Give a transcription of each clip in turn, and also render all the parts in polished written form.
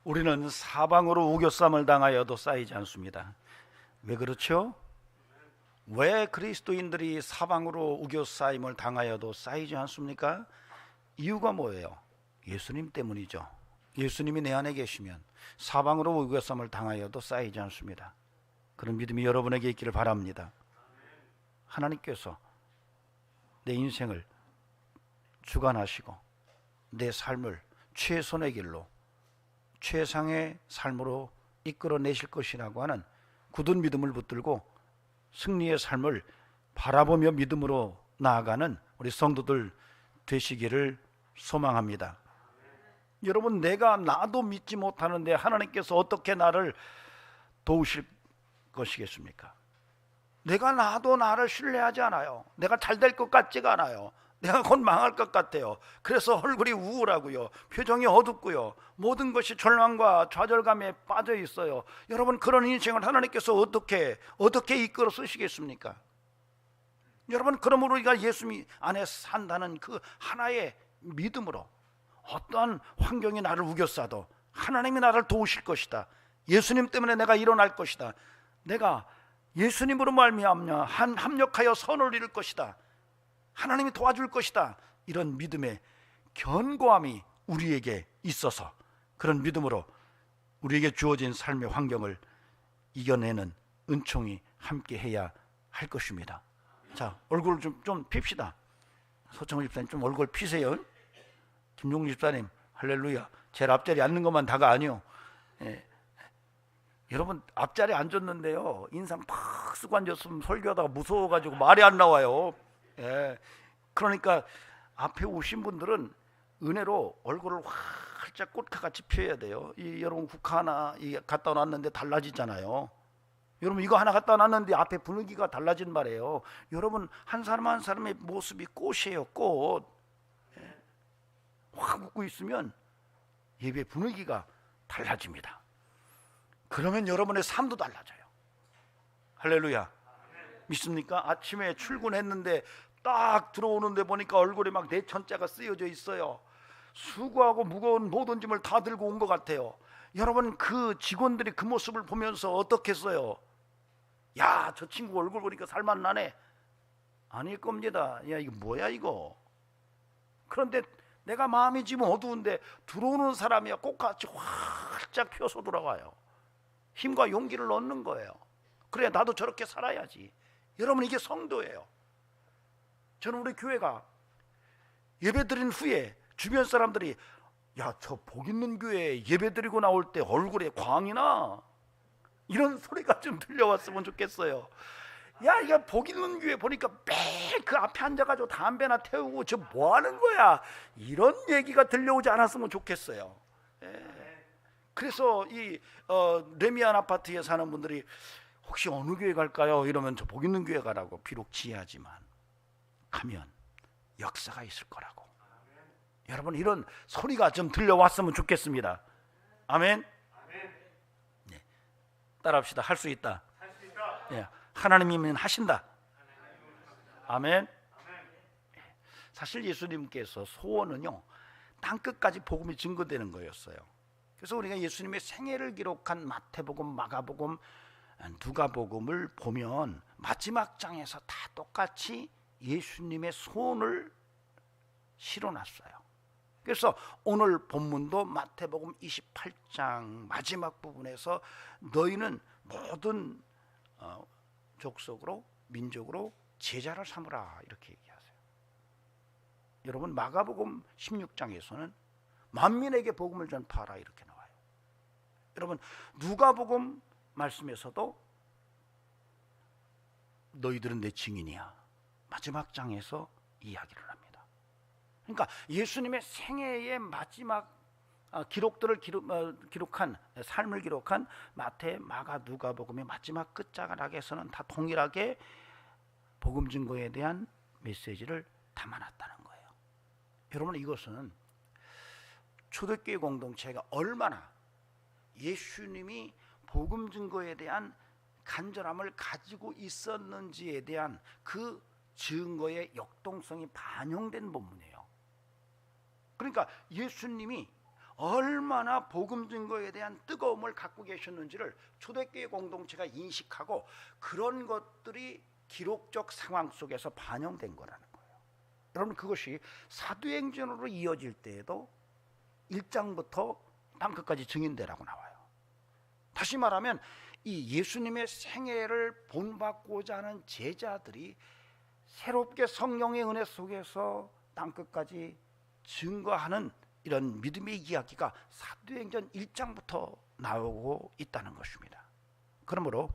우리는 사방으로 우겨쌈을 당하여도 쌓이지 않습니다. 왜 그렇죠? 왜 그리스도인들이 사방으로 우겨싸임을 당하여도 쌓이지 않습니까? 이유가 뭐예요? 예수님 때문이죠. 예수님이 내 안에 계시면 사방으로 우겨쌈을 당하여도 쌓이지 않습니다. 그런 믿음이 여러분에게 있기를 바랍니다. 하나님께서 내 인생을 주관하시고 내 삶을 최선의 길로, 최상의 삶으로 이끌어내실 것이라고 하는 굳은 믿음을 붙들고 승리의 삶을 바라보며 믿음으로 나아가는 우리 성도들 되시기를 소망합니다. 여러분, 내가 나도 믿지 못하는데 하나님께서 어떻게 나를 도우실 것이겠습니까? 내가 나도 나를 신뢰하지 않아요. 내가 잘 될 것 같지가 않아요. 내가 곧 망할 것 같아요. 그래서 얼굴이 우울하고요, 표정이 어둡고요, 모든 것이 절망과 좌절감에 빠져 있어요. 여러분, 그런 인생을 하나님께서 어떻게 이끌어 쓰시겠습니까? 여러분, 그러므로 우리가 예수님 안에 산다는 그 하나의 믿음으로 어떠한 환경이 나를 우겨싸도 하나님이 나를 도우실 것이다. 예수님 때문에 내가 일어날 것이다. 내가 예수님으로 말미암아 합력하여 선을 이룰 것이다. 하나님이 도와줄 것이다. 이런 믿음의 견고함이 우리에게 있어서 그런 믿음으로 우리에게 주어진 삶의 환경을 이겨내는 은총이 함께해야 할 것입니다. 자, 얼굴을 좀 핍시다. 서청훈 집사님 좀 얼굴 피세요. 김종국 집사님 할렐루야. 제일 앞자리 앉는 것만 다가 아니요. 예. 여러분, 앞자리에 앉았는데요, 인상 팍 쓰고 앉았으면 설교하다가 무서워가지고 말이 안 나와요. 예. 그러니까 앞에 오신 분들은 은혜로 얼굴을 활짝 꽃가같이 펴야 돼요. 여러분, 국화 하나 갖다 놨는데 달라지잖아요. 여러분, 이거 하나 갖다 놨는데 앞에 분위기가 달라진 말이에요. 여러분, 한 사람 한 사람의 모습이 꽃이에요. 꽃. 예. 확 웃고 있으면 예배 분위기가 달라집니다. 그러면 여러분의 삶도 달라져요. 할렐루야. 믿습니까? 아침에 출근했는데 딱 들어오는데 보니까 얼굴에 막 내천자가 쓰여져 있어요. 수고하고 무거운 모든 짐을 다 들고 온 것 같아요. 여러분, 그 직원들이 그 모습을 보면서 어떻겠어요? 야, 저 친구 얼굴 보니까 살만나네. 아닐 겁니다. 야, 이거 뭐야 이거. 그런데 내가 마음이 지금 어두운데 들어오는 사람이야 꽃같이 활짝 펴서 돌아가요. 힘과 용기를 얻는 거예요. 그래, 나도 저렇게 살아야지. 여러분, 이게 성도예요. 저는 우리 교회가 예배 드린 후에 주변 사람들이 야, 저 복 있는 교회에 예배 드리고 나올 때 얼굴에 광이나 이런 소리가 좀 들려왔으면 좋겠어요. 야, 이거 복 있는 교회 보니까 매일 그 앞에 앉아가지고 담배나 태우고 저 뭐 하는 거야, 이런 얘기가 들려오지 않았으면 좋겠어요. 예. 그래서 이 레미안 아파트에 사는 분들이 혹시 어느 교회 갈까요? 이러면 저 복 있는 교회 가라고. 비록 지하지만 가면 역사가 있을 거라고. 여러분, 이런 소리가 좀 들려왔으면 좋겠습니다. 아멘. 네. 따라합시다. 할 수 있다. 네. 하나님이면 하신다. 아멘. 사실 예수님께서 소원은요, 땅끝까지 복음이 증거되는 거였어요. 그래서 우리가 예수님의 생애를 기록한 마태복음, 마가복음, 누가복음을 보면 마지막 장에서 다 똑같이 예수님의 소원을 실어놨어요. 그래서 오늘 본문도 마태복음 28장 마지막 부분에서 너희는 모든 족속으로, 민족으로 제자를 삼으라, 이렇게 얘기하세요. 여러분, 마가복음 16장에서는 만민에게 복음을 전파하라, 이렇게 나와요. 여러분, 누가복음 말씀에서도 너희들은 내 증인이야, 마지막 장에서 이야기를 합니다. 그러니까 예수님의 생애의 마지막 기록들을 기록한, 삶을 기록한 마태, 마가, 누가복음의 마지막 끝자락에서는 다 동일하게 복음 증거에 대한 메시지를 담아놨다는 거예요. 여러분, 이것은 초대교회 공동체가 얼마나 예수님이 복음 증거에 대한 간절함을 가지고 있었는지에 대한 그 증거의 역동성이 반영된 본문이에요. 그러니까 예수님이 얼마나 복음 증거에 대한 뜨거움을 갖고 계셨는지를 초대교회 공동체가 인식하고 그런 것들이 기록적 상황 속에서 반영된 거라는 거예요. 여러분, 그것이 사도행전으로 이어질 때에도 1장부터 땅끝까지 증인되라고 나와요. 다시 말하면 이 예수님의 생애를 본받고자 하는 제자들이 새롭게 성령의 은혜 속에서 땅끝까지 증거하는 이런 믿음의 이야기가 사도행전 1장부터 나오고 있다는 것입니다. 그러므로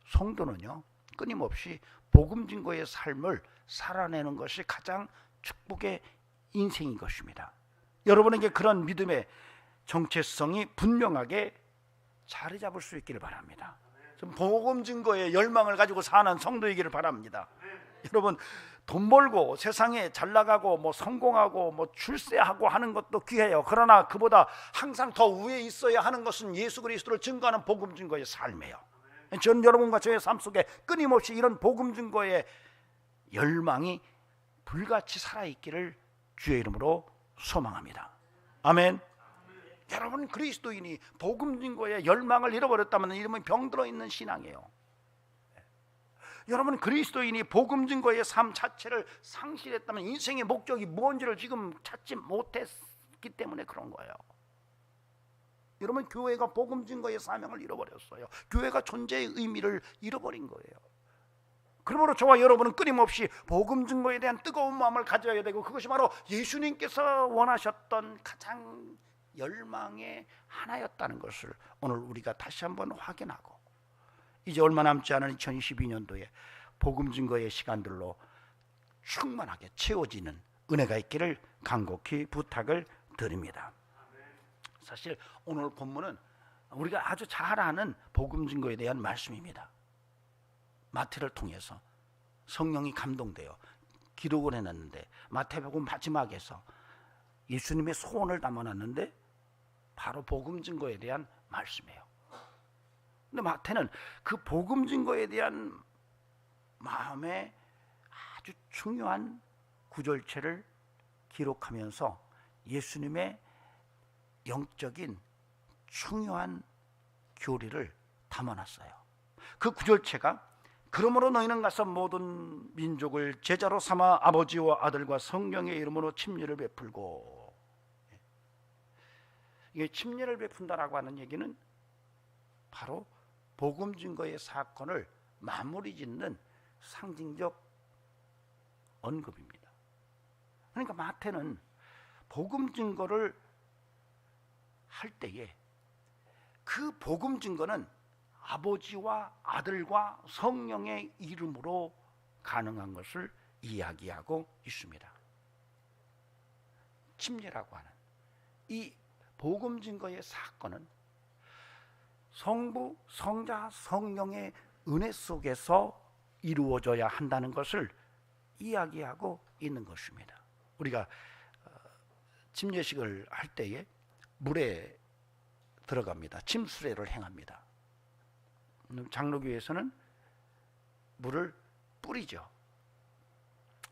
성도는요, 끊임없이 복음 증거의 삶을 살아내는 것이 가장 축복의 인생인 것입니다. 여러분에게 그런 믿음의 정체성이 분명하게 자리 잡을 수 있기를 바랍니다. 복음 증거의 열망을 가지고 사는 성도이기를 바랍니다. 여러분, 돈 벌고 세상에 잘 나가고 뭐 성공하고 뭐 출세하고 하는 것도 귀해요. 그러나 그보다 항상 더 위에 있어야 하는 것은 예수 그리스도를 증거하는 복음 증거의 삶이에요. 전 여러분과 저의 삶 속에 끊임없이 이런 복음 증거의 열망이 불같이 살아있기를 주의 이름으로 소망합니다. 아멘. 여러분, 그리스도인이 복음 증거의 열망을 잃어버렸다면 이름은 병들어 있는 신앙이에요. 여러분, 그리스도인이 복음 증거의 삶 자체를 상실했다면 인생의 목적이 뭔지를 지금 찾지 못했기 때문에 그런 거예요. 여러분, 교회가 복음 증거의 사명을 잃어버렸어요. 교회가 존재의 의미를 잃어버린 거예요. 그러므로 저와 여러분은 끊임없이 복음 증거에 대한 뜨거운 마음을 가져야 되고, 그것이 바로 예수님께서 원하셨던 가장 열망의 하나였다는 것을 오늘 우리가 다시 한번 확인하고, 이제 얼마 남지 않은 2022년도에 복음 증거의 시간들로 충만하게 채워지는 은혜가 있기를 간곡히 부탁을 드립니다. 사실 오늘 본문은 우리가 아주 잘 아는 복음 증거에 대한 말씀입니다. 마태를 통해서 성령이 감동되어 기록을 해놨는데, 마태복음 마지막에서 예수님의 소원을 담아놨는데 바로 복음 증거에 대한 말씀이에요. 근데 마태는 그 복음 증거에 대한 마음의 아주 중요한 구절체를 기록하면서 예수님의 영적인 중요한 교리를 담아놨어요. 그 구절체가 그러므로 너희는 가서 모든 민족을 제자로 삼아 아버지와 아들과 성령의 이름으로 침례를 베풀고, 이게 침례를 베푼다라고 하는 얘기는 바로 복음 증거의 사건을 마무리 짓는 상징적 언급입니다. 그러니까 마태는 복음 증거를 할 때에 그 복음 증거는 아버지와 아들과 성령의 이름으로 가능한 것을 이야기하고 있습니다. 침례라고 하는 이 복음 증거의 사건은 성부, 성자, 성령의 은혜 속에서 이루어져야 한다는 것을 이야기하고 있는 것입니다. 우리가 침례식을 할 때에 물에 들어갑니다. 침수례를 행합니다. 장로교에서는 물을 뿌리죠.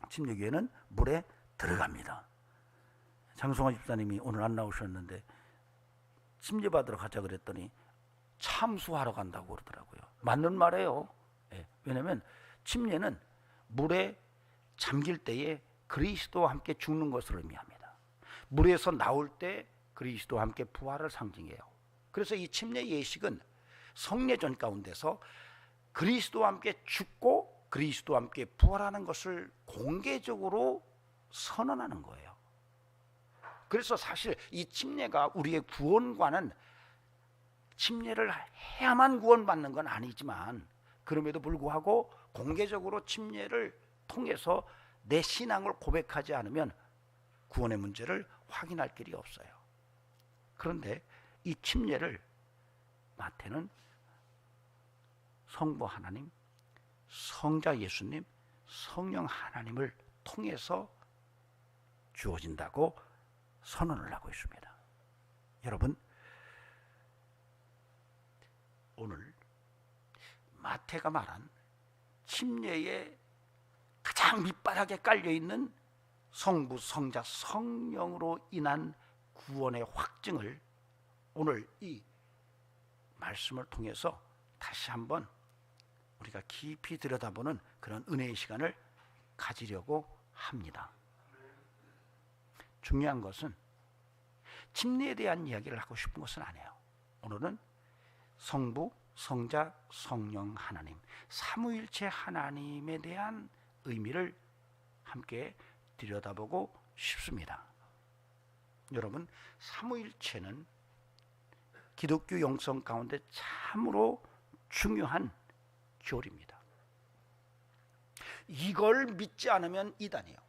침례교회는 물에 들어갑니다. 장성화 집사님이 오늘 안 나오셨는데 침례 받으러 가자 그랬더니 참수하러 간다고 그러더라고요. 맞는 말이에요. 네. 왜냐하면 침례는 물에 잠길 때에 그리스도와 함께 죽는 것을 의미합니다. 물에서 나올 때 그리스도와 함께 부활을 상징해요. 그래서 이 침례 예식은 성례전 가운데서 그리스도와 함께 죽고 그리스도와 함께 부활하는 것을 공개적으로 선언하는 거예요. 그래서 사실 이 침례가 우리의 구원과는, 침례를 해야만 구원받는 건 아니지만 그럼에도 불구하고 공개적으로 침례를 통해서 내 신앙을 고백하지 않으면 구원의 문제를 확인할 길이 없어요. 그런데 이 침례를 마태는 성부 하나님, 성자 예수님, 성령 하나님을 통해서 주어진다고 선언을 하고 있습니다. 여러분, 오늘 마태가 말한 침례의 가장 밑바닥에 깔려있는 성부, 성자, 성령으로 인한 구원의 확증을 오늘 이 말씀을 통해서 다시 한번 우리가 깊이 들여다보는 그런 은혜의 시간을 가지려고 합니다. 중요한 것은 침례에 대한 이야기를 하고 싶은 것은 아니에요. 오늘은 성부, 성자, 성령 하나님, 삼위일체 하나님에 대한 의미를 함께 들여다보고 싶습니다. 여러분, 삼위일체는 기독교 영성 가운데 참으로 중요한 교리입니다. 이걸 믿지 않으면 이단이에요.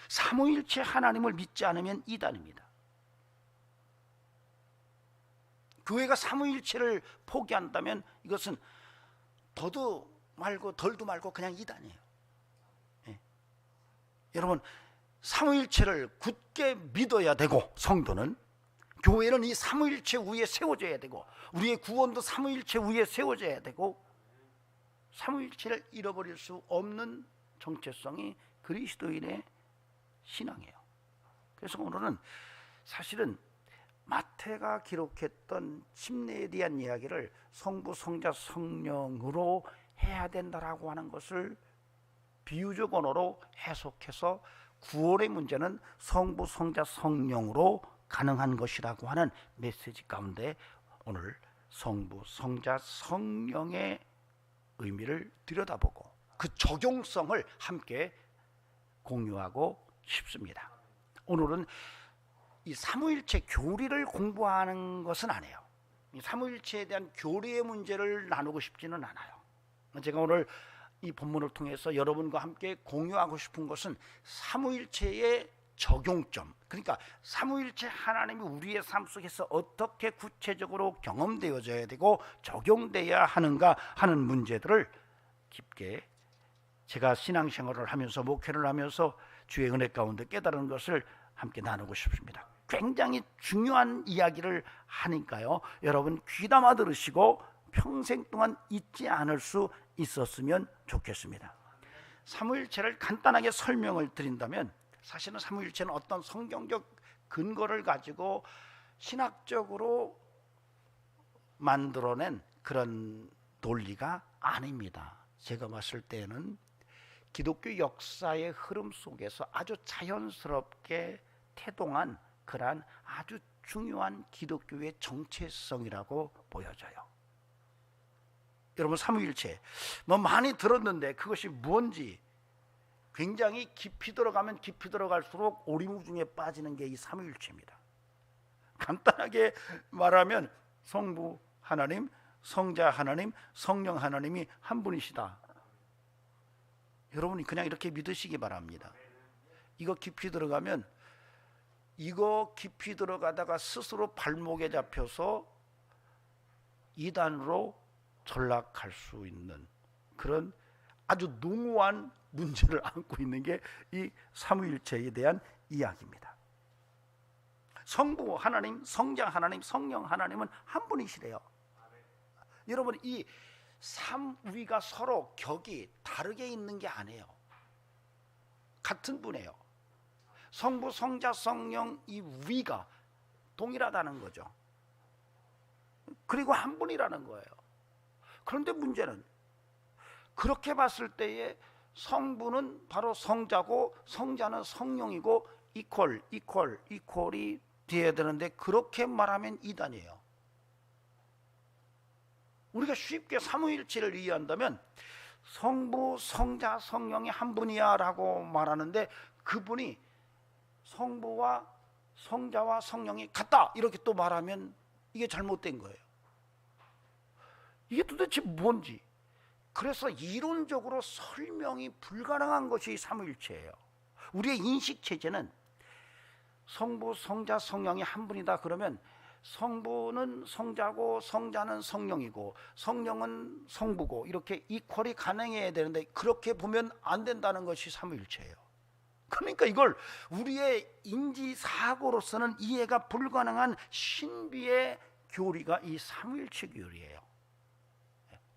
삼위일체 하나님을 믿지 않으면 이단입니다. 교회가 삼위일체를 포기한다면 이것은 더도 말고 덜도 말고 그냥 이단이에요. 예. 여러분, 삼위일체를 굳게 믿어야 되고, 성도는, 교회는 이 삼위일체 위에 세워져야 되고, 우리의 구원도 삼위일체 위에 세워져야 되고, 삼위일체를 잃어버릴 수 없는 정체성이 그리스도인의 신앙이에요. 그래서 오늘은 사실은 마태가 기록했던 침례에 대한 이야기를 성부, 성자, 성령으로 해야 된다라고 하는 것을 비유적 언어로 해석해서 구원의 문제는 성부, 성자, 성령으로 가능한 것이라고 하는 메시지 가운데 오늘 성부, 성자, 성령의 의미를 들여다보고 그 적용성을 함께 공유하고 싶습니다. 오늘은 이 삼위일체 교리를 공부하는 것은 아니에요. 이 삼위일체에 대한 교리의 문제를 나누고 싶지는 않아요. 제가 오늘 이 본문을 통해서 여러분과 함께 공유하고 싶은 것은 삼위일체의 적용점, 그러니까 삼위일체 하나님이 우리의 삶 속에서 어떻게 구체적으로 경험되어져야 되고 적용돼야 하는가 하는 문제들을 깊게 제가 신앙생활을 하면서 목회를 하면서 주의 은혜 가운데 깨달은 것을 함께 나누고 싶습니다. 굉장히 중요한 이야기를 하니까요, 여러분 귀담아 들으시고 평생 동안 잊지 않을 수 있었으면 좋겠습니다. 삼위일체를 간단하게 설명을 드린다면, 사실은 삼위일체는 어떤 성경적 근거를 가지고 신학적으로 만들어낸 그런 논리가 아닙니다. 제가 봤을 때는 기독교 역사의 흐름 속에서 아주 자연스럽게 태동한 그러한 아주 중요한 기독교의 정체성이라고 보여져요. 여러분, 삼위일체 뭐 많이 들었는데 그것이 뭔지 굉장히 깊이 들어가면 깊이 들어갈수록 오리무중에 빠지는 게 이 삼위일체입니다. 간단하게 말하면 성부 하나님, 성자 하나님, 성령 하나님이 한 분이시다. 여러분이 그냥 이렇게 믿으시기 바랍니다. 이거 깊이 들어가면, 이거 깊이 들어가다가 스스로 발목에 잡혀서 이단으로 전락할 수 있는 그런 아주 농후한 문제를 안고 있는 게 이 삼위일체에 대한 이야기입니다. 성부 하나님, 성자 하나님, 성령 하나님은 한 분이시래요. 여러분, 이 삼위가 서로 격이 다르게 있는 게 아니에요. 같은 분이에요. 성부, 성자, 성령 이 위가 동일하다는 거죠. 그리고 한 분이라는 거예요. 그런데 문제는 그렇게 봤을 때에 성부는 바로 성자고 성자는 성령이고 이퀄이 돼야 되는데, 그렇게 말하면 이단이에요. 우리가 쉽게 삼위일체를 이해한다면 성부, 성자, 성령이 한 분이야 라고 말하는데, 그분이 성부와 성자와 성령이 같다 이렇게 또 말하면 이게 잘못된 거예요. 이게 도대체 뭔지, 그래서 이론적으로 설명이 불가능한 것이 삼위일체예요. 우리의 인식체제는 성부, 성자, 성령이 한 분이다 그러면 성부는 성자고 성자는 성령이고 성령은 성부고 이렇게 이퀄이 가능해야 되는데, 그렇게 보면 안 된다는 것이 삼위일체예요. 그러니까 이걸 우리의 인지사고로서는 이해가 불가능한 신비의 교리가 이 삼위일체 교리예요.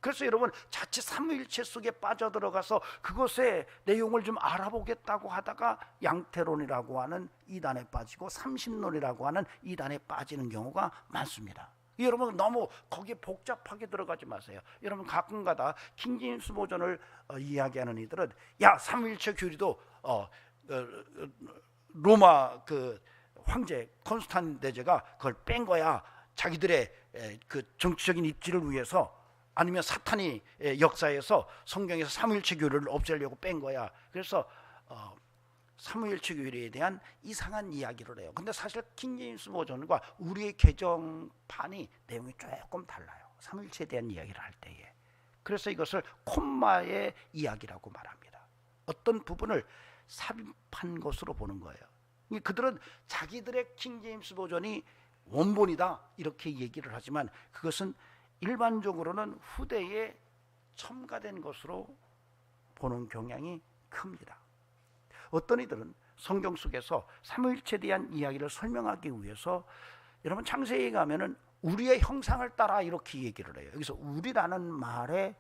그래서 여러분 자칫 삼위일체 속에 빠져들어가서 그것의 내용을 좀 알아보겠다고 하다가 양태론이라고 하는 이단에 빠지고 삼신론이라고 하는 이단에 빠지는 경우가 많습니다. 여러분 너무 거기에 복잡하게 들어가지 마세요. 여러분 가끔가다 킹제임스 버전을 이야기하는 이들은 야 삼위일체 교리도 로마 그 황제 콘스탄 대제가 그걸 뺀 거야. 자기들의 그 정치적인 입지를 위해서, 아니면 사탄이 역사에서 성경에서 삼위일체 교리를 없애려고 뺀 거야. 그래서 삼위일체 교리에 대한 이상한 이야기를 해요. 근데 사실 킹제임스 버전과 우리의 개정판이 내용이 조금 달라요. 삼위일체에 대한 이야기를 할 때에. 그래서 이것을 콤마의 이야기라고 말합니다. 어떤 부분을 삽입한 것으로 보는 거예요. 그들은 자기들의 킹제임스 버전이 원본이다 이렇게 얘기를 하지만 그것은 일반적으로는 후대에 첨가된 것으로 보는 경향이 큽니다. 어떤 이들은 성경 속에서 삼위일체에 대한 이야기를 설명하기 위해서 여러분 창세기에 가면은 우리의 형상을 따라 이렇게 얘기를 해요. 여기서 우리라는 말에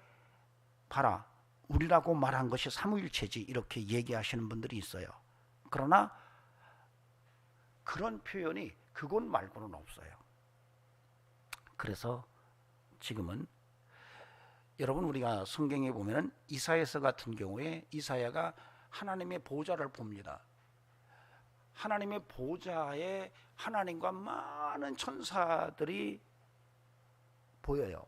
봐라, 우리라고 말한 것이 삼위일체지 이렇게 얘기하시는 분들이 있어요. 그러나 그런 표현이 그것 말고는 없어요. 그래서 지금은 여러분 우리가 성경에 보면은 이사야서 같은 경우에 이사야가 하나님의 보좌를 봅니다. 하나님의 보좌에 하나님과 많은 천사들이 보여요.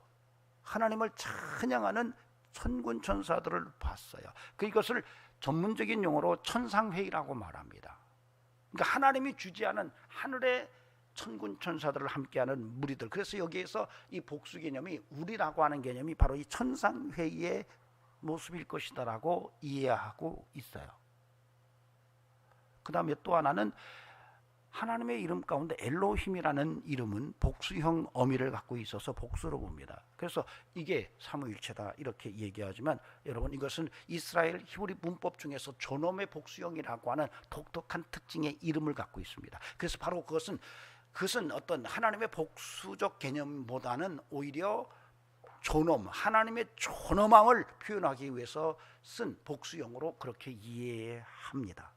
하나님을 찬양하는 천군 천사들을 봤어요. 이것을 전문적인 용어로 천상회의라고 말합니다. 그러니까 하나님이 주재하는 하늘의 천군 천사들을 함께하는 무리들. 그래서 여기에서 이 복수 개념이 우리라고 하는 개념이 바로 이 천상회의의 모습일 것이다라고 이해하고 있어요. 그 다음에 또 하나는 하나님의 이름 가운데 엘로힘이라는 이름은 복수형 어미를 갖고 있어서 복수로 봅니다. 그래서 이게 삼위일체다 이렇게 얘기하지만 여러분 이것은 이스라엘 히브리 문법 중에서 존엄의 복수형이라고 하는 독특한 특징의 이름을 갖고 있습니다. 그래서 바로 그것은 어떤 하나님의 복수적 개념보다는 오히려 존엄, 하나님의 존엄함을 표현하기 위해서 쓴 복수형으로 그렇게 이해합니다.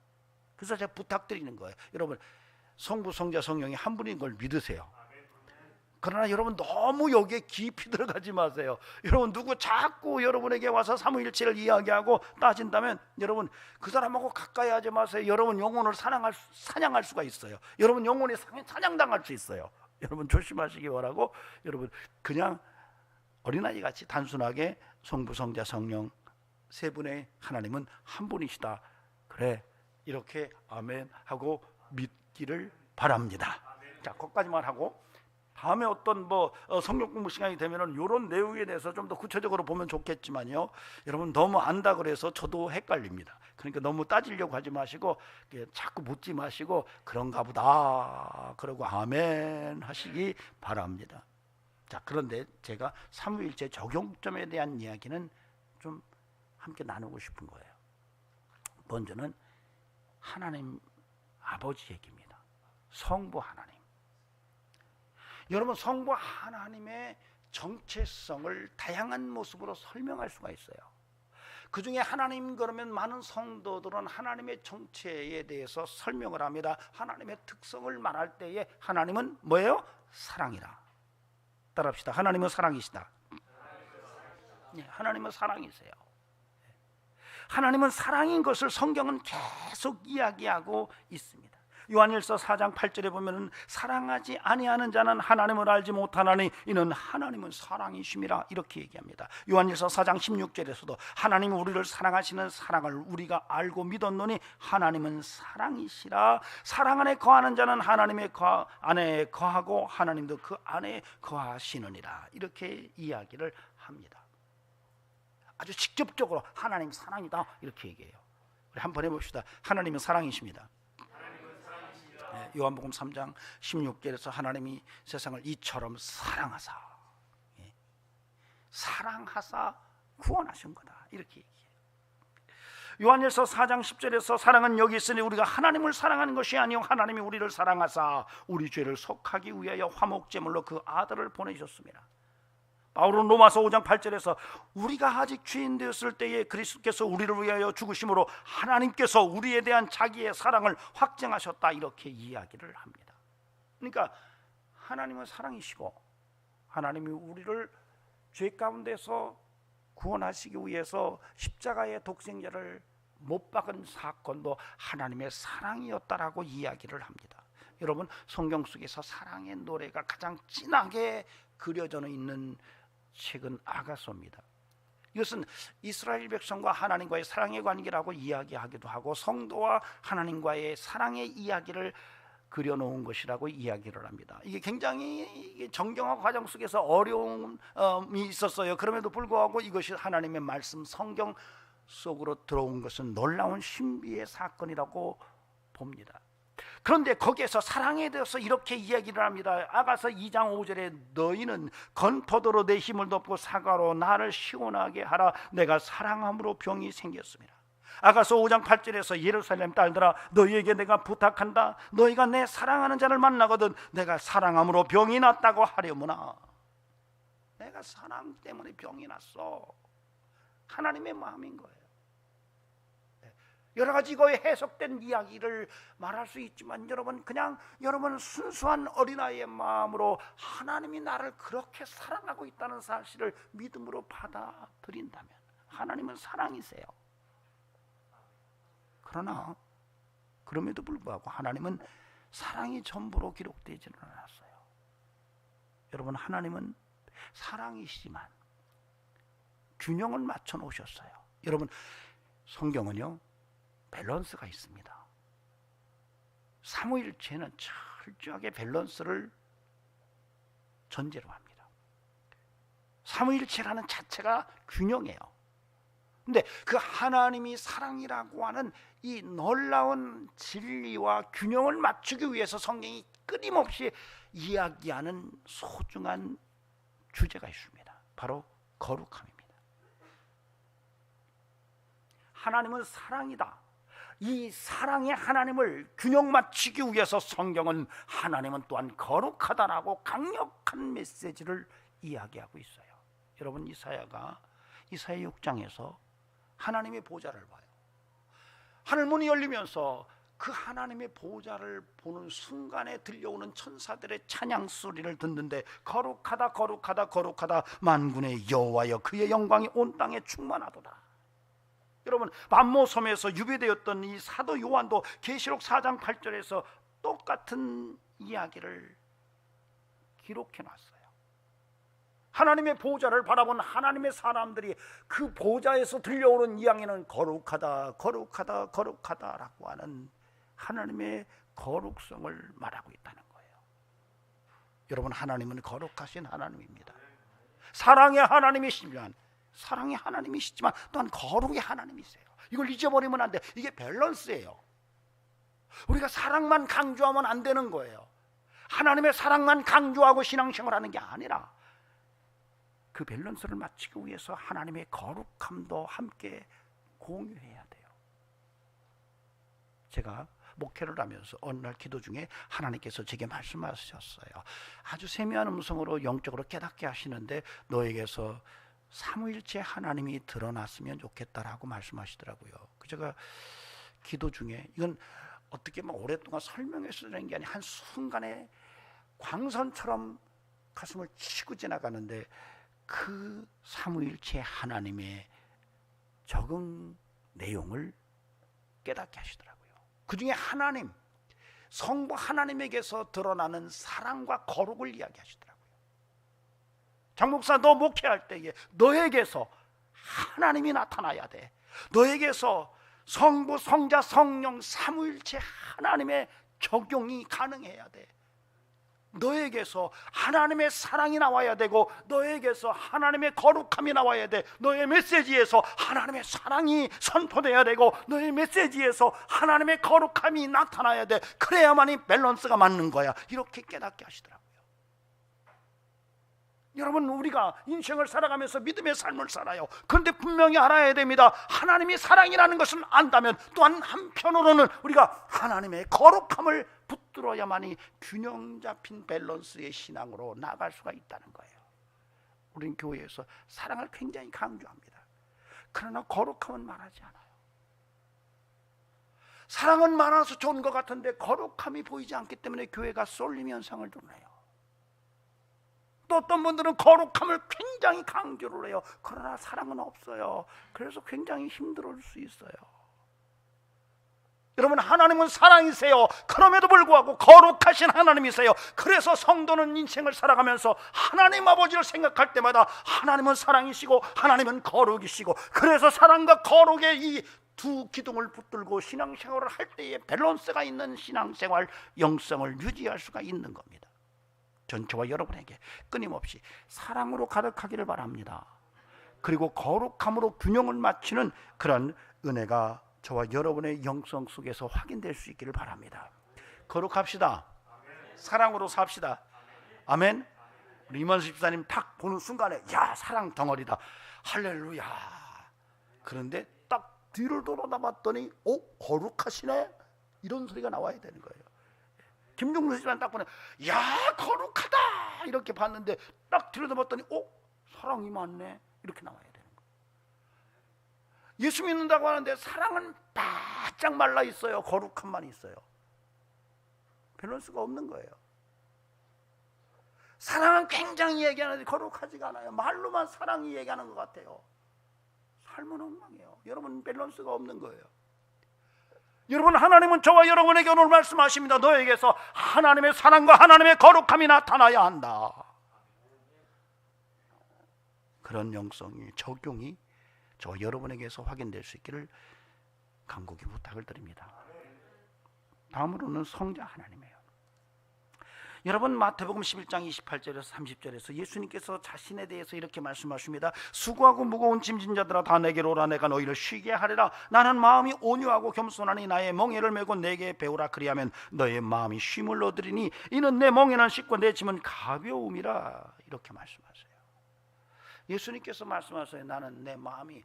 그래서 제가 부탁드리는 거예요. 여러분 성부, 성자, 성령이 한 분인 걸 믿으세요. 그러나 여러분 너무 여기에 깊이 들어가지 마세요. 여러분 누구 자꾸 여러분에게 와서 삼위일체를 이야기하고 따진다면 여러분 그 사람하고 가까이 하지 마세요. 여러분 영혼을 사냥할 수가 있어요. 여러분 영혼이 사냥당할 수 있어요. 여러분 조심하시기 바라고, 여러분 그냥 어린아이 같이 단순하게 성부, 성자, 성령 세 분의 하나님은 한 분이시다. 그래 이렇게 아멘 하고 믿기를 바랍니다. 자, 거기까지만 하고 다음에 어떤 성경 공부 시간이 되면은 이런 내용에 대해서 좀 더 구체적으로 보면 좋겠지만요. 여러분 너무 안다 그래서 저도 헷갈립니다. 그러니까 너무 따지려고 하지 마시고 자꾸 묻지 마시고 그런가 보다 그러고 아멘 하시기 바랍니다. 자, 그런데 제가 삼위일체 적용점에 대한 이야기는 좀 함께 나누고 싶은 거예요. 먼저는 하나님 아버지 얘기입니다. 성부 하나님. 여러분 성부 하나님의 정체성을 다양한 모습으로 설명할 수가 있어요. 그 중에 하나님 그러면 많은 성도들은 하나님의 정체에 대해서 설명을 합니다. 하나님의 특성을 말할 때에 하나님은 뭐예요? 사랑이라. 따라합시다. 하나님은 사랑이시다. 네, 하나님은 사랑이세요. 하나님은 사랑인 것을 성경은 계속 이야기하고 있습니다. 요한일서 4장 8절에 보면 사랑하지 아니하는 자는 하나님을 알지 못하나니 이는 하나님은 사랑이심이라 이렇게 얘기합니다. 요한일서 4장 16절에서도 하나님이 우리를 사랑하시는 사랑을 우리가 알고 믿었노니 하나님은 사랑이시라. 사랑 안에 거하는 자는 하나님의 안에 거하고 하나님도 그 안에 거하시느니라 이렇게 이야기를 합니다. 아주 직접적으로 하나님 사랑이다 이렇게 얘기해요. 우리 한번 해봅시다. 하나님은 사랑이십니다. 요한복음 3장 16절에서 하나님이 세상을 이처럼 사랑하사 구원하신 거다 이렇게 얘기해요. 요한일서 4장 10절에서 사랑은 여기 있으니 우리가 하나님을 사랑하는 것이 아니요 하나님이 우리를 사랑하사 우리 죄를 속하기 위하여 화목제물로 그 아들을 보내셨습니다. 바울은 로마서 5장 8절에서 우리가 아직 죄인 되었을 때에 그리스도께서 우리를 위하여 죽으심으로 하나님께서 우리에 대한 자기의 사랑을 확증하셨다, 이렇게 이야기를 합니다. 그러니까 하나님은 사랑이시고 하나님이 우리를 죄 가운데서 구원하시기 위해서 십자가의 독생자를 못 박은 사건도 하나님의 사랑이었다라고 이야기를 합니다. 여러분, 성경 속에서 사랑의 노래가 가장 진하게 그려져 있는 책은 아가서입니다. 이것은 이스라엘 백성과 하나님과의 사랑의 관계라고 이야기하기도 하고 성도와 하나님과의 사랑의 이야기를 그려놓은 것이라고 이야기를 합니다. 이게 굉장히 정경화 과정 속에서 어려움이 있었어요. 그럼에도 불구하고 이것이 하나님의 말씀 성경 속으로 들어온 것은 놀라운 신비의 사건이라고 봅니다. 그런데 거기에서 사랑에 대해서 이렇게 이야기를 합니다. 아가서 2장 5절에 너희는 건포도로 내 힘을 덮고 사과로 나를 시원하게 하라. 내가 사랑함으로 병이 생겼습니다. 아가서 5장 8절에서 예루살렘 딸들아 너희에게 내가 부탁한다. 너희가 내 사랑하는 자를 만나거든 내가 사랑함으로 병이 났다고 하려무나. 내가 사랑 때문에 병이 났어. 하나님의 마음인 거예요. 여러 가지 이거에 해석된 이야기를 말할 수 있지만 여러분 순수한 어린아이의 마음으로 하나님이 나를 그렇게 사랑하고 있다는 사실을 믿음으로 받아들인다면 하나님은 사랑이세요. 그러나 그럼에도 불구하고 하나님은 사랑이 전부로 기록되지는 않았어요. 여러분, 하나님은 사랑이시지만 균형을 맞춰 놓으셨어요. 여러분, 성경은요 밸런스가 있습니다. 삼위일체는 철저하게 밸런스를 전제로 합니다. 삼위일체라는 자체가 균형이에요. 근데 그 하나님이 사랑이라고 하는 이 놀라운 진리와 균형을 맞추기 위해서 성경이 끊임없이 이야기하는 소중한 주제가 있습니다. 바로 거룩함입니다. 하나님은 사랑이다. 이 사랑의 하나님을 균형 맞추기 위해서 성경은 하나님은 또한 거룩하다라고 강력한 메시지를 이야기하고 있어요. 여러분, 이사야 6장에서 하나님의 보좌를 봐요. 하늘문이 열리면서 그 하나님의 보좌를 보는 순간에 들려오는 천사들의 찬양 소리를 듣는데 거룩하다 거룩하다 거룩하다 만군의 여호와여 그의 영광이 온 땅에 충만하도다. 여러분, 반모섬에서 유배되었던 이 사도 요한도 계시록 4장 8절에서 똑같은 이야기를 기록해 놨어요. 하나님의 보좌를 바라본 하나님의 사람들이 그 보좌에서 들려오는 이야기는 거룩하다 거룩하다 거룩하다라고 하는 하나님의 거룩성을 말하고 있다는 거예요. 여러분, 하나님은 거룩하신 하나님입니다. 사랑의 하나님이시지만 또한 거룩의 하나님이세요. 이걸 잊어버리면 안 돼. 이게 밸런스예요. 우리가 사랑만 강조하면 안 되는 거예요. 하나님의 사랑만 강조하고 신앙생활하는 게 아니라 그 밸런스를 맞추기 위해서 하나님의 거룩함도 함께 공유해야 돼요. 제가 목회를 하면서 어느 날 기도 중에 하나님께서 제게 말씀하셨어요. 아주 세미한 음성으로 영적으로 깨닫게 하시는데 너에게서 삼위일체 하나님이 드러났으면 좋겠다라고 말씀하시더라고요. 제가 기도 중에 이건 어떻게 막 오랫동안 설명해서 되는 게 아니라 한순간에 광선처럼 가슴을 치고 지나가는데 그 삼위일체 하나님의 적응 내용을 깨닫게 하시더라고요. 그 중에 하나님, 성부 하나님에게서 드러나는 사랑과 거룩을 이야기하시더라고요. 장 목사, 너 목회할 때에 너에게서 하나님이 나타나야 돼. 너에게서 성부, 성자, 성령 삼위일체 하나님의 적용이 가능해야 돼. 너에게서 하나님의 사랑이 나와야 되고 너에게서 하나님의 거룩함이 나와야 돼. 너의 메시지에서 하나님의 사랑이 선포돼야 되고 너의 메시지에서 하나님의 거룩함이 나타나야 돼. 그래야만이 밸런스가 맞는 거야. 이렇게 깨닫게 하시더라고요. 여러분, 우리가 인생을 살아가면서 믿음의 삶을 살아요. 그런데 분명히 알아야 됩니다. 하나님이 사랑이라는 것을 안다면 또한 한편으로는 우리가 하나님의 거룩함을 붙들어야만이 균형 잡힌 밸런스의 신앙으로 나아갈 수가 있다는 거예요. 우리는 교회에서 사랑을 굉장히 강조합니다. 그러나 거룩함은 말하지 않아요. 사랑은 많아서 좋은 것 같은데 거룩함이 보이지 않기 때문에 교회가 쏠림 현상을 드러내요. 또 어떤 분들은 거룩함을 굉장히 강조를 해요. 그러나 사랑은 없어요. 그래서 굉장히 힘들어질 수 있어요. 여러분, 하나님은 사랑이세요. 그럼에도 불구하고 거룩하신 하나님이세요. 그래서 성도는 인생을 살아가면서 하나님 아버지를 생각할 때마다 하나님은 사랑이시고 하나님은 거룩이시고, 그래서 사랑과 거룩의 이 두 기둥을 붙들고 신앙생활을 할 때에 밸런스가 있는 신앙생활, 영성을 유지할 수가 있는 겁니다. 전체와 여러분에게 끊임없이 사랑으로 가득하기를 바랍니다. 그리고 거룩함으로 균형을 맞추는 그런 은혜가 저와 여러분의 영성 속에서 확인될 수 있기를 바랍니다. 거룩합시다. 사랑으로 삽시다. 아멘. 우리 임원수 집사님 딱 보는 순간에 야, 사랑 덩어리다. 할렐루야. 그런데 딱 뒤를 돌아다 봤더니 거룩하시네? 이런 소리가 나와야 되는 거예요. 김종수 집사님 딱 보면 야, 거룩하다 이렇게 봤는데 딱 뒤를 봤더니 사랑이 많네 이렇게 나와야 되는 거예요. 예수 믿는다고 하는데 사랑은 바짝 말라 있어요. 거룩함만 있어요. 밸런스가 없는 거예요. 사랑은 굉장히 얘기하는데 거룩하지가 않아요. 말로만 사랑이 얘기하는 것 같아요. 삶은 엉망이에요. 여러분, 밸런스가 없는 거예요. 여러분, 하나님은 저와 여러분에게 오늘 말씀하십니다. 너에게서 하나님의 사랑과 하나님의 거룩함이 나타나야 한다. 그런 영성이, 적용이 저와 여러분에게서 확인될 수 있기를 간곡히 부탁을 드립니다. 다음으로는 성자 하나님이에요. 여러분, 마태복음 11장 28절에서 30절에서 예수님께서 자신에 대해서 이렇게 말씀하십니다. 수고하고 무거운 짐진 자들아 다 내게로 오라. 내가 너희를 쉬게 하리라. 나는 마음이 온유하고 겸손하니 나의 멍에를 메고 내게 배우라. 그리하면 너의 마음이 쉼을 얻으리니 이는 내 멍에는 쉽고 내 짐은 가벼움이라. 이렇게 말씀하세요. 예수님께서 말씀하세요. 나는 내 마음이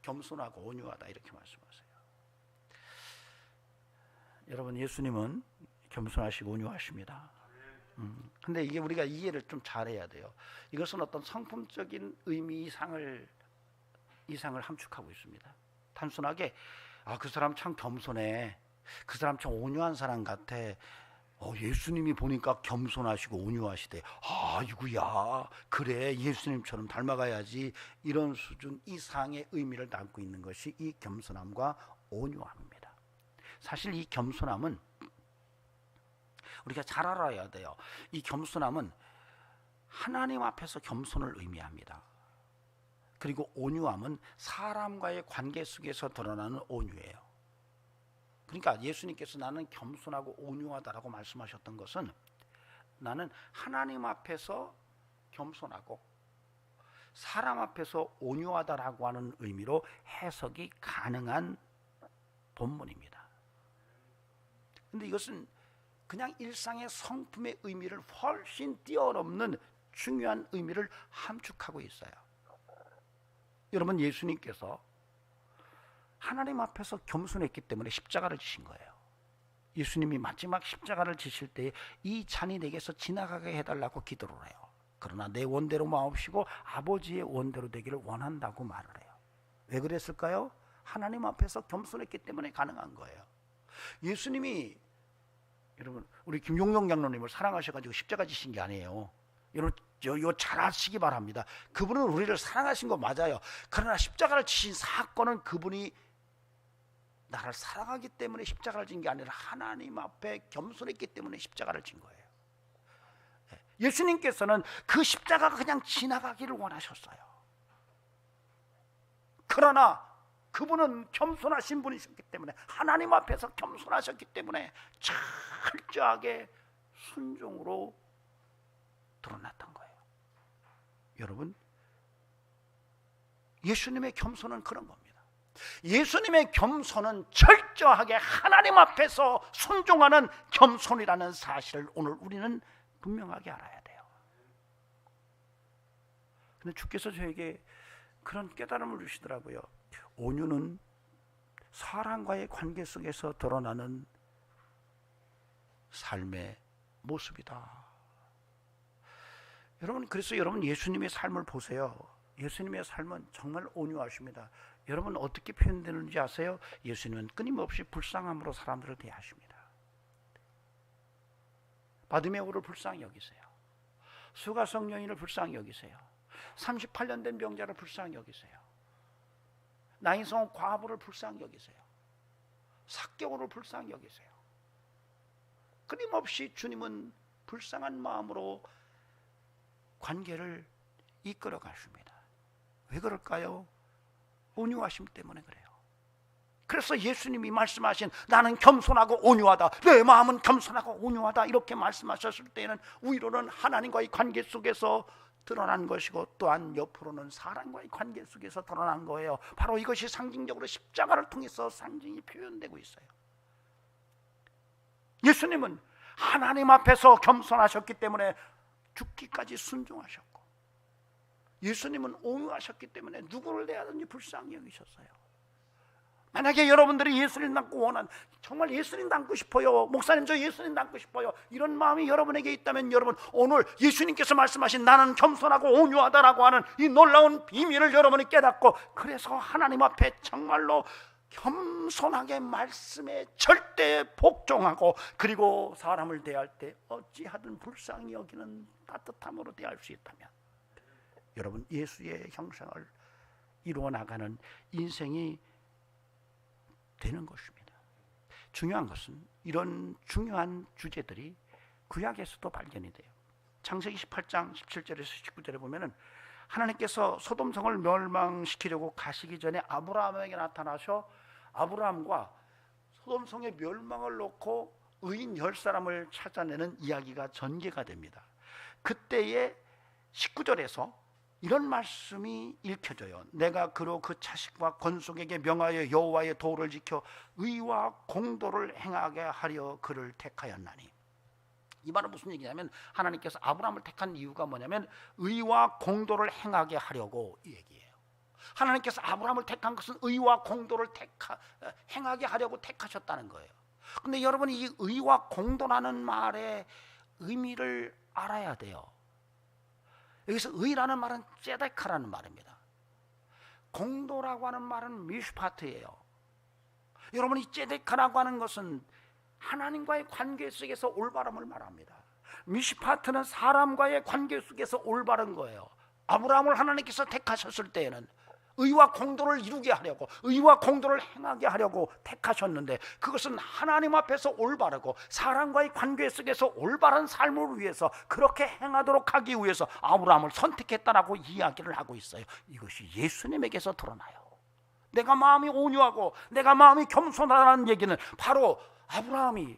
겸손하고 온유하다. 이렇게 말씀하세요. 여러분, 예수님은 겸손하시고 온유하십니다. 근데 이게 우리가 이해를 좀 잘해야 돼요. 이것은 어떤 성품적인 의미 이상을 함축하고 있습니다. 단순하게 그 사람 참 겸손해, 그 사람 참 온유한 사람 같아, 예수님이 보니까 겸손하시고 온유하시대, 아이고야 그래 예수님처럼 닮아가야지, 이런 수준 이상의 의미를 담고 있는 것이 이 겸손함과 온유함입니다. 사실 이 겸손함은 우리가 잘 알아야 돼요. 이 겸손함은 하나님 앞에서 겸손을 의미합니다. 그리고 온유함은 사람과의 관계 속에서 드러나는 온유예요. 그러니까 예수님께서 나는 겸손하고 온유하다라고 말씀하셨던 것은 나는 하나님 앞에서 겸손하고 사람 앞에서 온유하다라고 하는 의미로 해석이 가능한 본문입니다. 그런데 이것은 그냥 일상의 성품의 의미를 훨씬 뛰어넘는 중요한 의미를 함축하고 있어요. 여러분, 예수님께서 하나님 앞에서 겸손했기 때문에 십자가를 지신 거예요. 예수님이 마지막 십자가를 지실 때 이 잔이 내게서 지나가게 해달라고 기도를 해요. 그러나 내 원대로 마옵시고 아버지의 원대로 되기를 원한다고 말을 해요. 왜 그랬을까요? 하나님 앞에서 겸손했기 때문에 가능한 거예요. 예수님이, 여러분, 우리 김용용 장로님을 사랑하셔가지고 십자가 지신 게 아니에요. 여러분, 이거 잘 아시기 바랍니다. 그분은 우리를 사랑하신 거 맞아요. 그러나 십자가를 지신 사건은 그분이 나를 사랑하기 때문에 십자가를 진 게 아니라 하나님 앞에 겸손했기 때문에 십자가를 진 거예요. 예수님께서는 그 십자가가 그냥 지나가기를 원하셨어요. 그러나 그분은 겸손하신 분이셨기 때문에, 하나님 앞에서 겸손하셨기 때문에 철저하게 순종으로 드러났던 거예요. 여러분, 예수님의 겸손은 그런 겁니다. 예수님의 겸손은 철저하게 하나님 앞에서 순종하는 겸손이라는 사실을 오늘 우리는 분명하게 알아야 돼요. 근데 주께서 저에게 그런 깨달음을 주시더라고요. 온유는 사람과의 관계 속에서 드러나는 삶의 모습이다. 여러분, 그래서 여러분 예수님의 삶을 보세요. 예수님의 삶은 정말 온유하십니다. 여러분 어떻게 표현되는지 아세요? 예수님은 끊임없이 불쌍함으로 사람들을 대하십니다. 바디메오를 불쌍히 여기세요. 수가성 여인을 불쌍히 여기세요. 38년 된 병자를 불쌍히 여기세요. 나인성 과부를 불쌍히 여기세요. 삭개오를 불쌍히 여기세요. 끊임없이 주님은 불쌍한 마음으로 관계를 이끌어 가십니다. 왜 그럴까요? 온유하심 때문에 그래요. 그래서 예수님이 말씀하신 나는 겸손하고 온유하다, 내 마음은 겸손하고 온유하다, 이렇게 말씀하셨을 때에는 위로는 하나님과의 관계 속에서 드러난 것이고, 또한 옆으로는 사람과의 관계 속에서 드러난 거예요. 바로 이것이 상징적으로 십자가를 통해서 상징이 표현되고 있어요. 예수님은 하나님 앞에서 겸손하셨기 때문에 죽기까지 순종하셨고, 예수님은 온유하셨기 때문에 누구를 대하든지 불쌍히 여기셨어요. 만약에 여러분들이 예수님 닮고 정말 예수님 닮고 싶어요, 목사님 저 예수님 닮고 싶어요, 이런 마음이 여러분에게 있다면, 여러분 오늘 예수님께서 말씀하신 나는 겸손하고 온유하다라고 하는 이 놀라운 비밀을 여러분이 깨닫고, 그래서 하나님 앞에 정말로 겸손하게 말씀에 절대 복종하고, 그리고 사람을 대할 때 어찌하든 불쌍히 여기는 따뜻함으로 대할 수 있다면, 여러분 예수의 형상을 이루어 나가는 인생이 되는 것입니다. 중요한 것은 이런 중요한 주제들이 구약에서도 발견이 돼요. 창세기 18장 17절에서 19절에 보면은 하나님께서 소돔성을 멸망시키려고 가시기 전에 아브라함에게 나타나셔 아브라함과 소돔성의 멸망을 놓고 의인 10사람을 찾아내는 이야기가 전개가 됩니다. 그때의 19절에서 이런 말씀이 읽혀져요. 내가 그로 그 자식과 건속에게 명하여 여호와의 도를 지켜 의와 공도를 행하게 하려 그를 택하였나니. 이 말은 무슨 얘기냐면, 하나님께서 아브라함을 택한 이유가 뭐냐면 의와 공도를 행하게 하려고, 이 얘기예요. 하나님께서 아브라함을 택한 것은 의와 공도를 행하게 하려고 택하셨다는 거예요. 근데 여러분이 이 의와 공도라는 말의 의미를 알아야 돼요. 여기서 의라는 말은 ጼ데카라는 말입니다. 공도라고 하는 말은 미슈파트예요. 여러분, 이 ጼ데카라고 하는 것은 하나님과의 관계 속에서 올바름을 말합니다. 미슈파트는 사람과의 관계 속에서 올바른 거예요. 아브라함을 하나님께서 택하셨을 때에는 의와 공도를 이루게 하려고, 의와 공도를 행하게 하려고 택하셨는데, 그것은 하나님 앞에서 올바르고 사람과의 관계 속에서 올바른 삶을 위해서, 그렇게 행하도록 하기 위해서 아브라함을 선택했다라고 이야기를 하고 있어요. 이것이 예수님에게서 드러나요. 내가 마음이 온유하고 내가 마음이 겸손하다는 얘기는 바로 아브라함이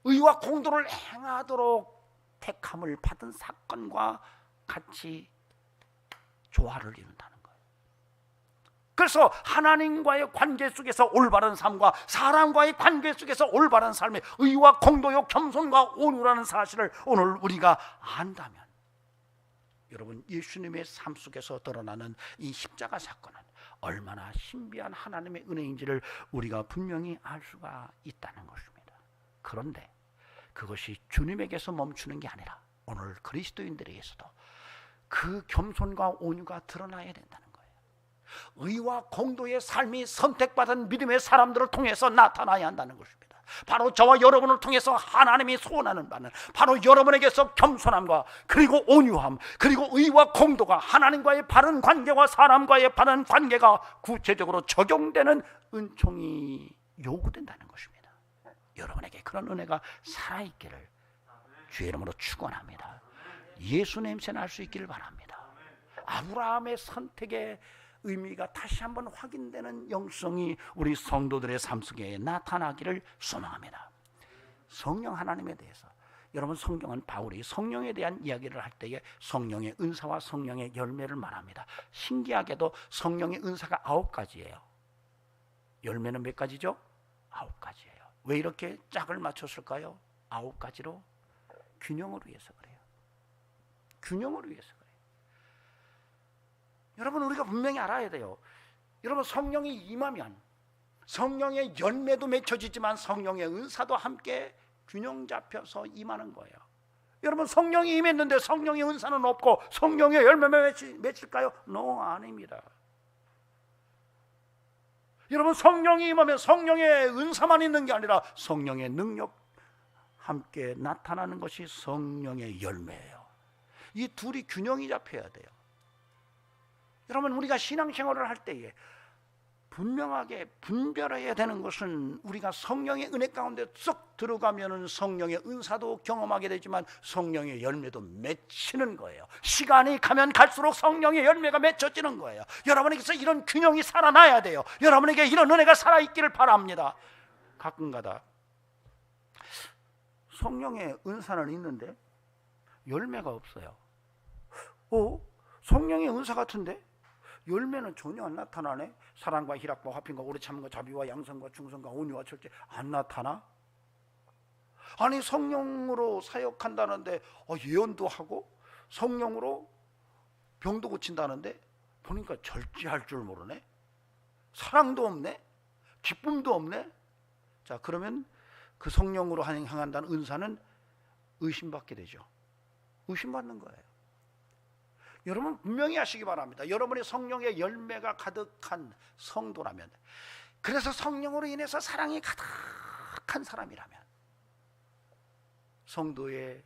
의와 공도를 행하도록 택함을 받은 사건과 같이 조화를 이룬다는 거예요. 그래서 하나님과의 관계 속에서 올바른 삶과 사람과의 관계 속에서 올바른 삶의 의와 공도요 겸손과 온유라는 사실을 오늘 우리가 안다면, 여러분 예수님의 삶 속에서 드러나는 이 십자가 사건은 얼마나 신비한 하나님의 은혜인지를 우리가 분명히 알 수가 있다는 것입니다. 그런데 그것이 주님에게서 멈추는 게 아니라 오늘 그리스도인들에게서도 그 겸손과 온유가 드러나야 된다는 거예요. 의와 공도의 삶이 선택받은 믿음의 사람들을 통해서 나타나야 한다는 것입니다. 바로 저와 여러분을 통해서 하나님이 소원하는 바는 바로 여러분에게서 겸손함과 그리고 온유함, 그리고 의와 공도가 하나님과의 바른 관계와 사람과의 바른 관계가 구체적으로 적용되는 은총이 요구된다는 것입니다. 여러분에게 그런 은혜가 살아있기를 주의 이름으로 축원합니다. 예수 냄새 날 수 있기를 바랍니다. 아브라함의 선택의 의미가 다시 한번 확인되는 영성이 우리 성도들의 삶 속에 나타나기를 소망합니다. 성령 하나님에 대해서, 여러분 성경은 바울이 성령에 대한 이야기를 할 때에 성령의 은사와 성령의 열매를 말합니다. 신기하게도 성령의 은사가 9가지예요. 열매는 몇 가지죠? 9가지예요. 왜 이렇게 짝을 맞췄을까요? 9가지로 균형을 위해서 그래요. 균형을 위해서 그래요. 여러분 우리가 분명히 알아야 돼요. 여러분 성령이 임하면 성령의 열매도 맺혀지지만 성령의 은사도 함께 균형 잡혀서 임하는 거예요. 여러분 성령이 임했는데 성령의 은사는 없고 성령의 열매만 맺힐까요? No, 아닙니다. 여러분 성령이 임하면 성령의 은사만 있는 게 아니라 성령의 능력 함께 나타나는 것이 성령의 열매예요. 이 둘이 균형이 잡혀야 돼요. 여러분 우리가 신앙생활을 할 때에 분명하게 분별해야 되는 것은 우리가 성령의 은혜 가운데 쏙 들어가면 성령의 은사도 경험하게 되지만 성령의 열매도 맺히는 거예요. 시간이 가면 갈수록 성령의 열매가 맺혀지는 거예요. 여러분에게서 이런 균형이 살아나야 돼요. 여러분에게 이런 은혜가 살아있기를 바랍니다. 가끔가다 성령의 은사는 있는데 열매가 없어요. 성령의 은사 같은데 열매는 전혀 안 나타나네. 사랑과 희락과 화평과 오래 참음과 자비와 양선과 충성과 온유와 절제 안 나타나? 아니 성령으로 사역한다는데 예언도 하고 성령으로 병도 고친다는데 보니까 절제할 줄 모르네. 사랑도 없네. 기쁨도 없네. 자, 그러면 그 성령으로 향한다는 은사는 의심받게 되죠. 의심받는 거예요. 여러분 분명히 하시기 바랍니다. 여러분의 성령의 열매가 가득한 성도라면, 그래서 성령으로 인해서 사랑이 가득한 사람이라면 성도의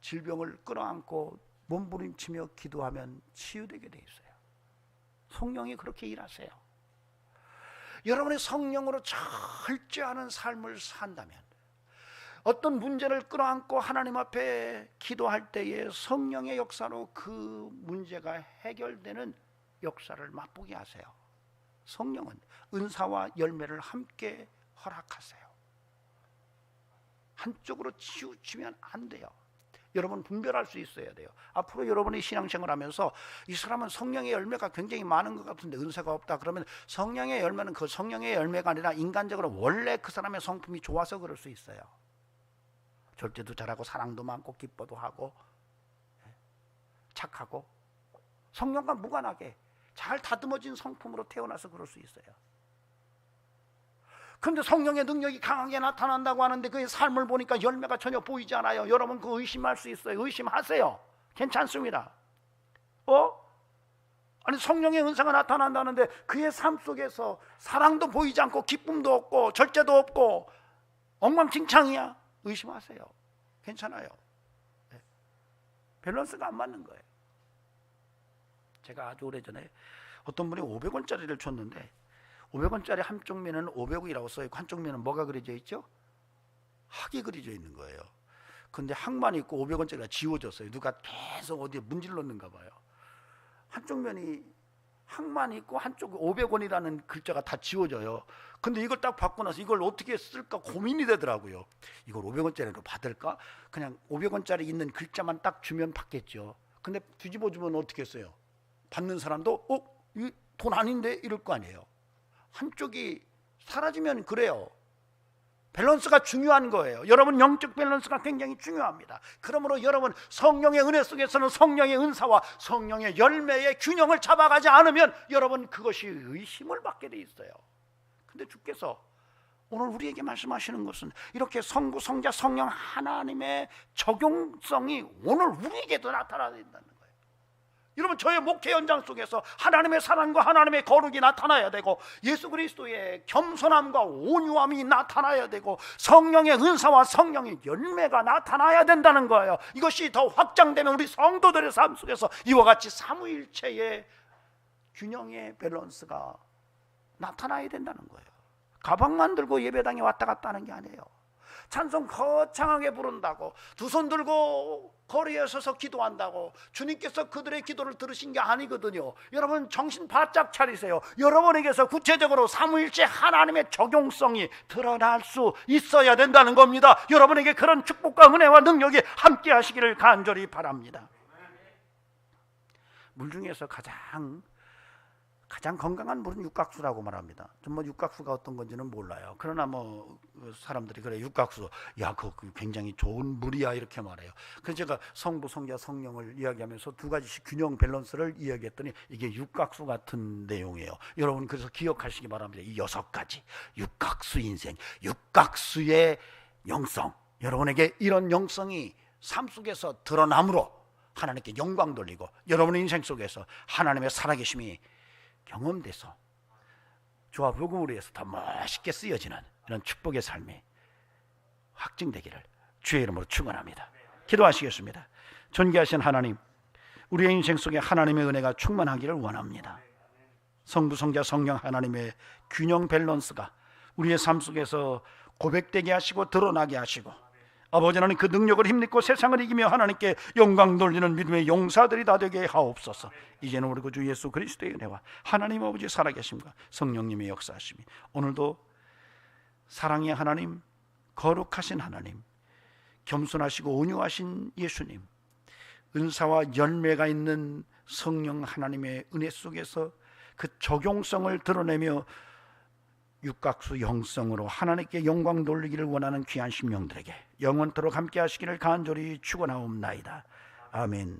질병을 끌어안고 몸부림치며 기도하면 치유되게 돼 있어요. 성령이 그렇게 일하세요. 여러분의 성령으로 절제하는 삶을 산다면 어떤 문제를 끌어안고 하나님 앞에 기도할 때에 성령의 역사로 그 문제가 해결되는 역사를 맛보게 하세요. 성령은 은사와 열매를 함께 허락하세요. 한쪽으로 치우치면 안 돼요. 여러분 분별할 수 있어야 돼요. 앞으로 여러분이 신앙생활 하면서 이 사람은 성령의 열매가 굉장히 많은 것 같은데 은사가 없다 그러면 성령의 열매는 그 성령의 열매가 아니라 인간적으로 원래 그 사람의 성품이 좋아서 그럴 수 있어요. 절제도 잘하고 사랑도 많고 기뻐도 하고 착하고 성령과 무관하게 잘 다듬어진 성품으로 태어나서 그럴 수 있어요. 그런데 성령의 능력이 강하게 나타난다고 하는데 그의 삶을 보니까 열매가 전혀 보이지 않아요. 여러분 그 의심할 수 있어요. 의심하세요. 괜찮습니다. 아니 성령의 은사가 나타난다는데 그의 삶 속에서 사랑도 보이지 않고 기쁨도 없고 절제도 없고 엉망진창이야. 의심하세요. 괜찮아요. 밸런스가 안 맞는 거예요. 제가 아주 오래전에 어떤 분이 500원짜리를 줬는데 500원짜리 한쪽 면에는 500원이라고 써있고 한쪽 면에는 뭐가 그려져 있죠? 학이 그려져 있는 거예요. 근데 학만 있고 500원짜리가 지워졌어요. 누가 계속 어디에 문질 넣는가 봐요. 한쪽 면이 학만 있고 한쪽 500원이라는 글자가 다 지워져요. 근데 이걸 딱 받고 나서 이걸 어떻게 쓸까 고민이 되더라고요. 이걸 500원짜리로 받을까? 그냥 500원짜리 있는 글자만 딱 주면 받겠죠. 근데 뒤집어 주면 어떻게 했어요? 받는 사람도 이 돈 아닌데 이럴 거 아니에요. 한쪽이 사라지면 그래요. 밸런스가 중요한 거예요. 여러분 영적 밸런스가 굉장히 중요합니다. 그러므로 여러분 성령의 은혜 속에서는 성령의 은사와 성령의 열매의 균형을 잡아가지 않으면 여러분 그것이 의심을 받게 돼 있어요. 근데 주께서 오늘 우리에게 말씀하시는 것은 이렇게 성부, 성자, 성령 하나님의 적용성이 오늘 우리에게도 나타나야 된다는 거예요. 여러분 저의 목회 현장 속에서 하나님의 사랑과 하나님의 거룩이 나타나야 되고 예수 그리스도의 겸손함과 온유함이 나타나야 되고 성령의 은사와 성령의 열매가 나타나야 된다는 거예요. 이것이 더 확장되면 우리 성도들의 삶 속에서 이와 같이 삼위일체의 균형의 밸런스가 나타나야 된다는 거예요. 가방만 들고 예배당에 왔다 갔다 하는 게 아니에요. 찬송 거창하게 부른다고 두 손 들고 거리에 서서 기도한다고 주님께서 그들의 기도를 들으신 게 아니거든요. 여러분 정신 바짝 차리세요. 여러분에게서 구체적으로 삼위일체 하나님의 적용성이 드러날 수 있어야 된다는 겁니다. 여러분에게 그런 축복과 은혜와 능력이 함께 하시기를 간절히 바랍니다. 물 중에서 가장 건강한 물은 육각수라고 말합니다. 좀 육각수가 어떤 건지는 몰라요. 그러나 사람들이 그래 육각수, 야 그거 굉장히 좋은 물이야 이렇게 말해요. 그래서 제가 성부, 성자, 성령을 이야기하면서 두 가지씩 균형 밸런스를 이야기했더니 이게 육각수 같은 내용이에요. 여러분 그래서 기억하시기 바랍니다. 이 6가지 육각수 인생, 육각수의 영성. 여러분에게 이런 영성이 삶 속에서 드러남으로 하나님께 영광 돌리고 여러분의 인생 속에서 하나님의 살아계심이 경험돼서 주와 복음을 위해서 더 멋있게 쓰여지는 이런 축복의 삶이 확증되기를 주의 이름으로 축원합니다. 기도하시겠습니다. 존귀하신 하나님, 우리의 인생 속에 하나님의 은혜가 충만하기를 원합니다. 성부, 성자, 성령 하나님의 균형 밸런스가 우리의 삶 속에서 고백되게 하시고 드러나게 하시고, 아버지 하나님 그 능력을 힘입고 세상을 이기며 하나님께 영광 돌리는 믿음의 용사들이 다 되게 하옵소서. 이제는 우리 구주 예수 그리스도의 은혜와 하나님 아버지 살아계심과 성령님의 역사하심이 오늘도 사랑의 하나님, 거룩하신 하나님, 겸손하시고 온유하신 예수님, 은사와 열매가 있는 성령 하나님의 은혜 속에서 그 적용성을 드러내며 육각수 영성으로 하나님께 영광 돌리기를 원하는 귀한 심령들에게 영원토록 함께 하시기를 간절히 축원하옵나이다. 아멘.